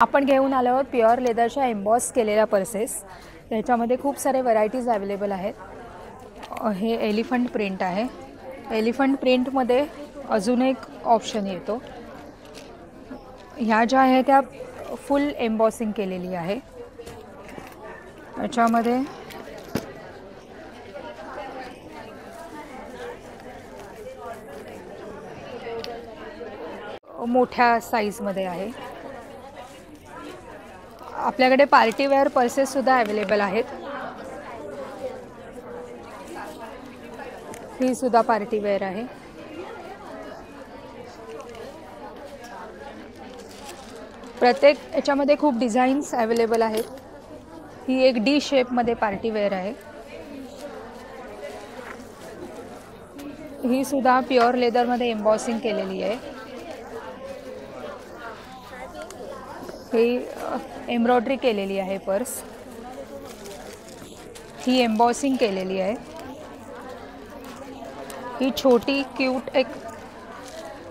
आपण घेऊन आलो आहोत प्युअर लेदरच्या एम्बॉस केलेल्या पर्सेस। त्याच्यामध्ये खूप सारे व्हरायटीज अवेलेबल आहेत। हे एलिफंट प्रिंट आहे। एलिफंट प्रिंटमध्ये अजून एक ऑप्शन येतो। ह्या ज्या आहेत त्या फुल एम्बॉसिंग केलेली आहे। याच्यामध्ये मोठ्या साईजमध्ये आहे। आपल्याकडे पार्टी वेअर पर्सेस सुद्धा अवेलेबल आहेत। ही सुद्धा पार्टी वेअर आहे। प्रत्येक याच्यामध्ये खूप डिझाईन्स अवेलेबल आहेत। ही एक डी शेप मध्ये पार्टी वेअर आहे। ही सुद्धा प्युअर लेदर मध्ये एम्बॉसिंग केलेली आहे। ही एम्ब्रॉयडरी केलेली आहे पर्स। ही एम्बॉसिंग केलेली आहे। ही छोटी क्यूट एक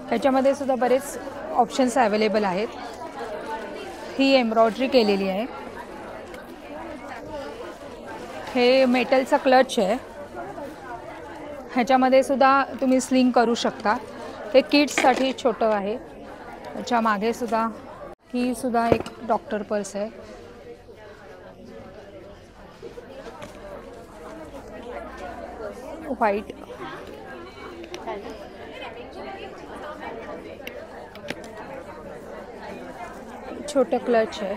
ह्याच्यामध्ये सुद्धा बरेच ऑप्शन्स अवेलेबल आहेत। ही एम्ब्रॉयडरी केलेली आहे। हे मेटलचा क्लच आहे। ह्याच्यामध्ये सुद्धा तुम्ही स्लिंग करू शकता। हे किड्ससाठी छोटं आहे। ह्याच्या मागे सुद्धा ही सुद्धा एक डॉक्टर पर्स आहे। व्हाइट छोटं क्लच आहे।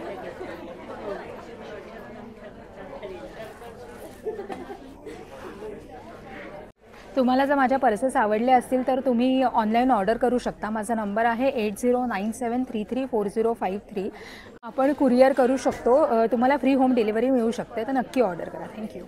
तुम्हाला जर माझ्या पर्सेस आवडले असतील तर तुम्ही ऑनलाईन ऑर्डर करू शकता। माझा नंबर आहे 8097334053। आपण कुरिअर करू शकतो। तुम्हाला फ्री होम डिलिव्हरी मिळू शकते, तर नक्की ऑर्डर करा। थँक्यू।